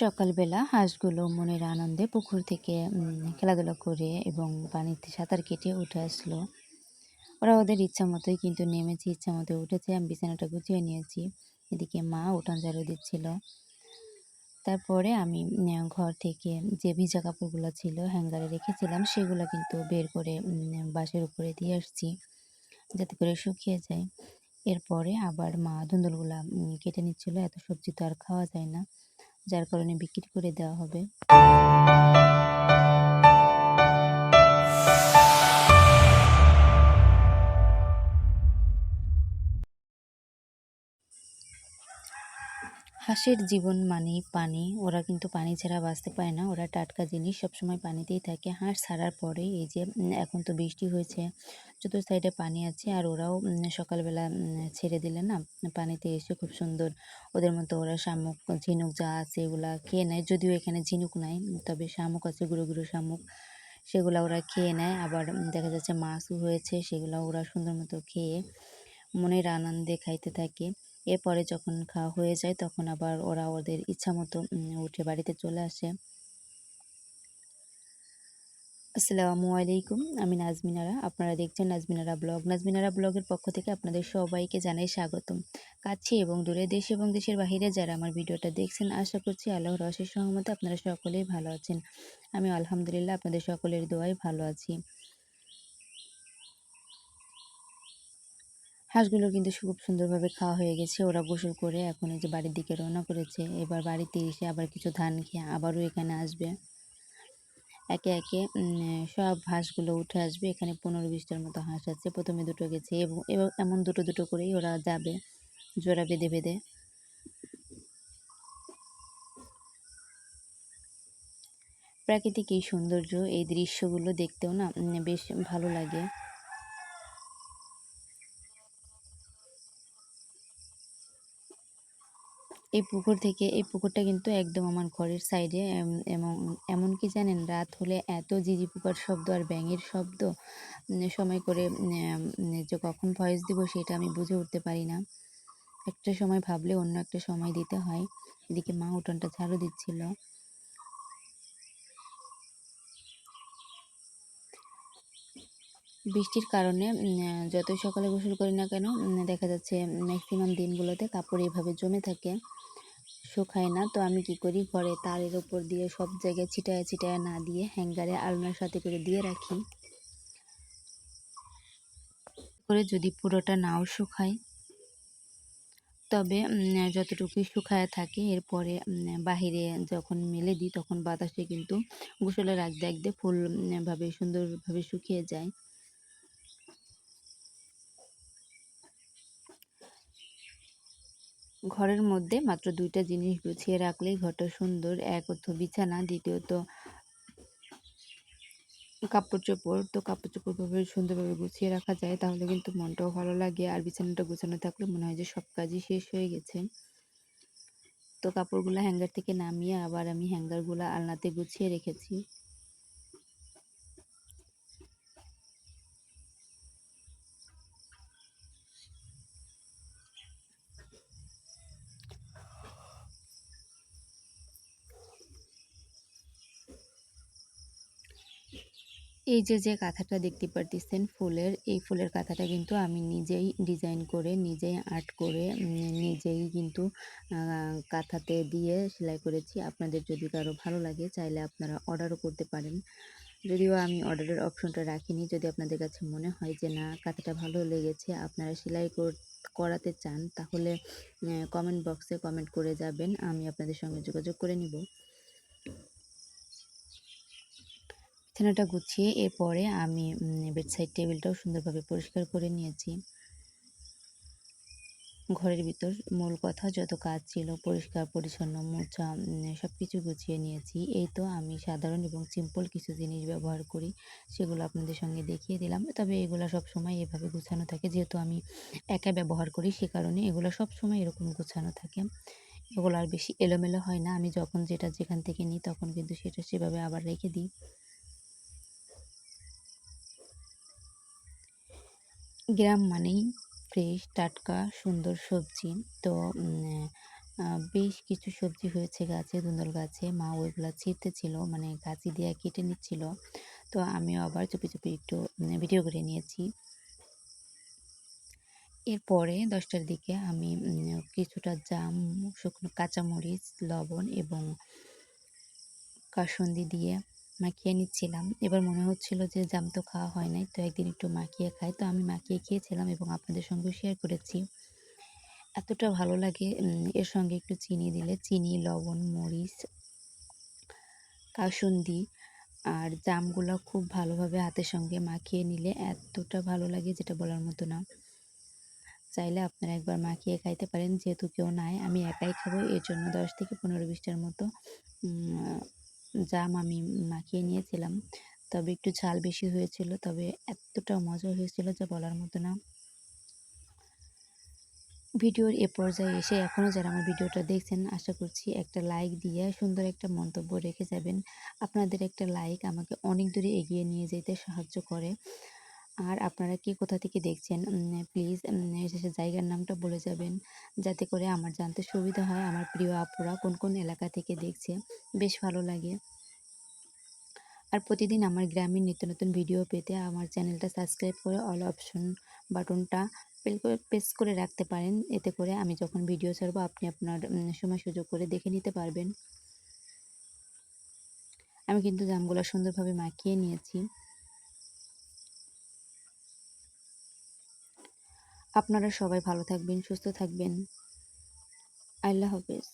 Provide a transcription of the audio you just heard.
সকালবেলা হাঁসগুলো মনের আনন্দে পুকুর থেকে খেলাধুলা করে এবং পানিতে সাঁতার কেটে উঠে আসলো। ওরা ওদের ইচ্ছা মতোই কিন্তু নেমেছে, ইচ্ছা মতো উঠেছে। আমি বিছানাটা গুছিয়ে নিয়েছি। এদিকে মা উঠান ঝাড়ু দিচ্ছিল। তারপরে আমি ঘর থেকে যে ভিজা কাপড়গুলো ছিল হ্যাঙ্গারে রেখেছিলাম সেগুলো কিন্তু বের করে বাঁশের উপরে দিয়ে আসছি যাতে করে শুকিয়ে যায়। এরপরে আবার মা ধুন্দুলগুলা কেটে নিচ্ছিল। এত সবজি তো আর খাওয়া যায় না, যার কারণে বিক্রি করে দেওয়া হবে। হাঁসের জীবন মানেই পানি। ওরা কিন্তু পানি ছাড়া বাঁচতে পারে না। ওরা টাটকা জিনিস সবসময় পানিতেই থাকে। হাঁস ছাড়ার পরে এই যে এখন তো বৃষ্টি হয়েছে, চতুর সাইডে পানি আছে, আর ওরাও সকালবেলা ছেড়ে দিলে না পানিতে এসে খুব সুন্দর ওদের মতো ওরা শামুক ঝিনুক যা আছে এগুলা খেয়ে নেয়। যদিও এখানে ঝিনুক নাই, তবে শামুক আছে, গুঁড়ো গুঁড়ো শামুক, সেগুলো ওরা খেয়ে নেয়। আবার দেখা যাচ্ছে মাছও হয়েছে, সেগুলো ওরা সুন্দর মতো খেয়ে মনের আনন্দে খাইতে থাকে। এরপরে যখন খাওয়া হয়ে যায় তখন আবার ওরা ওদের ইচ্ছা মতো উঠে বাড়িতে চলে আসে। আসসালামু আলাইকুম, আমি নাজমিনারা। আপনারা দেখছেন নাজমিনারা ব্লগ। নাজমিনারা ব্লগের পক্ষ থেকে আপনাদের সবাইকে জানাই স্বাগতম। কাছে এবং দূরে, দেশ এবং দেশের বাহিরে যারা আমার ভিডিওটা দেখছেন, আশা করছি আল্লাহর অশেষ রহমতে আপনারা সকলেই ভালো আছেন। আমি আলহামদুলিল্লাহ আপনাদের সকলের দোয়ায় ভালো আছি। হাঁসগুলো কিন্তু খুব সুন্দরভাবে খাওয়া হয়ে গেছে। ওরা গোসল করে এখন এই যে বাড়ির দিকে রওনা করেছে। এবার বাড়িতে এসে আবার কিছু ধান খেয়ে আবারও এখানে আসবে। একে একে সব হাঁসগুলো উঠে আসবে। এখানে 15-20টার মতো হাঁস আছে। প্রথমে দুটো গেছে এবং এমন দুটো দুটো করেই ওরা যাবে জোড়া বেঁধে বেঁধে। প্রাকৃতিক এই সৌন্দর্য, এই দৃশ্যগুলো দেখতেও না বেশ ভালো লাগে। এই পুকুরটা কিন্তু একদম আমার ঘরের সাইডে। এবং এমন কি জানেন, রাত হলে এত ঝিঁঝি পোকার শব্দ আর ব্যাঙের শব্দ, সময় করে যে কখন ভয়েস দিব সেটা আমি বুঝে উঠতে পারি না। একটা সময় ভাবলে অন্য একটা সময় দিতে হয়। এদিকে মা উঠোনটা ঝাড়ু দিচ্ছিল। বৃষ্টির কারণে যতই সকালে গোসল করি না কেন দেখা যাচ্ছে ম্যাক্সিমাম দিনগুলোতে কাপড় এইভাবে জমে থাকে, শুকায় না। তো আমি কি করি, ঘরে তারের ওপর দিয়ে সব জায়গায় ছিটায় ছিটায় না দিয়ে হ্যাঙ্গারে আলনার সাথে করে দিয়ে রাখি। করে যদি পুরোটা নাও শুকায়, তবে যতটুকুই শুকায় থাকে এরপরে বাহিরে যখন মেলে দিই তখন বাতাসে কিন্তু গোসলের আগ দিয়ে আগ দিয়ে ফুল ভাবে সুন্দরভাবে শুকিয়ে যায়। ঘরের মধ্যে মাত্র ২টা জিনিস গুছিয়ে রাখলেই ঘরটা সুন্দর। এক হচ্ছে বিছানা, দ্বিতীয়ত কাপড় চোপড়। তো কাপড় চোপড় ভাবে সুন্দরভাবে গুছিয়ে রাখা যায়, তাহলে কিন্তু মনটাও ভালো লাগে। আর বিছানাটা গোছানো থাকলে মনে হয় যে সব কাজই শেষ হয়ে গেছে। তো কাপড়গুলো হ্যাঙ্গার থেকে নামিয়ে আবার আমি হ্যাঙ্গারগুলো আলনাতে গুছিয়ে রেখেছি। এই যে কাঁথাটা দেখতে পারতেছেন ফুলের, এই ফুলের কাঁথাটা কিন্তু আমি নিজেই ডিজাইন করে, নিজেই আর্ট করে, নিজেই কিন্তু কাঁথাতে দিয়ে সেলাই করেছি। আপনাদের যদি কারো ভালো লাগে চাইলে আপনারা অর্ডারও করতে পারেন। যদিও আমি অর্ডারের অপশনটা রাখিনি। যদি আপনাদের কাছে মনে হয় যে না কাঁথাটা ভালো লেগেছে, আপনারা সেলাই করাতে চান, তাহলে কমেন্ট বক্সে কমেন্ট করে যাবেন, আমি আপনাদের সঙ্গে যোগাযোগ করে নিব। বিছানাটা গুছিয়ে এরপরে আমি বেডসাইড টেবিলটাও সুন্দরভাবে পরিষ্কার করে নিয়েছি। ঘরের ভিতর মূল কথা যত কাজ ছিল পরিষ্কার পরিচ্ছন্ন মোছা সব কিছু গুছিয়ে নিয়েছি। এই তো আমি সাধারণ এবং সিম্পল কিছু জিনিস ব্যবহার করি, সেগুলো আপনাদের সঙ্গে দেখিয়ে দিলাম। তবে এগুলো সবসময় এভাবে গুছানো থাকে, যেহেতু আমি একা ব্যবহার করি সে কারণে এগুলো সবসময় এরকম গোছানো থাকে। এগুলো আর বেশি এলোমেলো হয় না। আমি যখন যেটা যেখান থেকে নিই তখন কিন্তু সেটা সেভাবে আবার রেখে দিই। গ্রাম মানেই ফ্রেশ টাটকা সুন্দর সবজি। তো বেশ কিছু সবজি হয়েছে গাছে, ধুন্দুল গাছে। মা ওইগুলা ছিঁড়তেছিল, মানে কাঁচি দিয়ে কেটে নিচ্ছিল। তো আমিও আবার চুপি, চুপি একটু ভিডিও করে নিয়েছি। এরপরে ১০টার দিকে আমি কিছুটা জাম, শুকনো কাঁচামরিচ, লবণ এবং কাসুন্দি দিয়ে মাখিয়ে নিচ্ছিলাম। এবার মনে হচ্ছিল যে জাম তো খাওয়া হয় নাই, তো একদিন একটু মাখিয়ে খাই। তো আমি মাখিয়ে খেয়েছিলাম এবং আপনাদের সঙ্গেও শেয়ার করেছি। এতটা ভালো লাগে, এর সঙ্গে একটু চিনি দিলে, চিনি, লবণ, মরিচ, কাসুন্দি আর জামগুলা খুব ভালোভাবে হাতের সঙ্গে মাখিয়ে নিলে এতটা ভালো লাগে যেটা বলার মতো না। চাইলে আপনারা একবার মাখিয়ে খাইতে পারেন। যেহেতু কেউ নাই, আমি একাই খাবো, এর জন্য ১০ থেকে ১৫-২০ টার মতো উম জাম আমি মাখিয়ে নিয়েছিলাম। তবে একটু ঝাল বেশি হয়েছিল। তবে এতটা মজা হয়েছিল যা বলার মতো না। ভিডিওর এ পর্যায়ে এসে এখনও যারা আমার ভিডিওটা দেখছেন, আশা করছি একটা লাইক দিয়ে সুন্দর একটা মন্তব্য রেখে যাবেন। আপনাদের একটা লাইক আমাকে অনেক দূরে এগিয়ে নিয়ে যেতে সাহায্য করে। আর আপনারা কে কোথা থেকে দেখছেন, প্লিজ শেষে জায়গার নামটা বলে যাবেন, যাতে করে আমার জানতে সুবিধা হয় আমার প্রিয় আপুরা কোন, কোন এলাকা থেকে দেখছে। বেশ ভালো লাগে। আর প্রতিদিন আমার গ্রামীণ নিত্য নতুন ভিডিও পেতে আমার চ্যানেলটা সাবস্ক্রাইব করে অল অপশন বাটনটা প্রেস করে রাখতে পারেন। এতে করে আমি যখন ভিডিও ছাড়বো আপনি আপনার সময় সুযোগ করে দেখে নিতে পারবেন। আমি কিন্তু জামগুলা সুন্দরভাবে মাখিয়ে নিয়েছি। আপনারা সবাই ভালো থাকবেন, সুস্থ থাকবেন। আল্লাহ হাফেজ।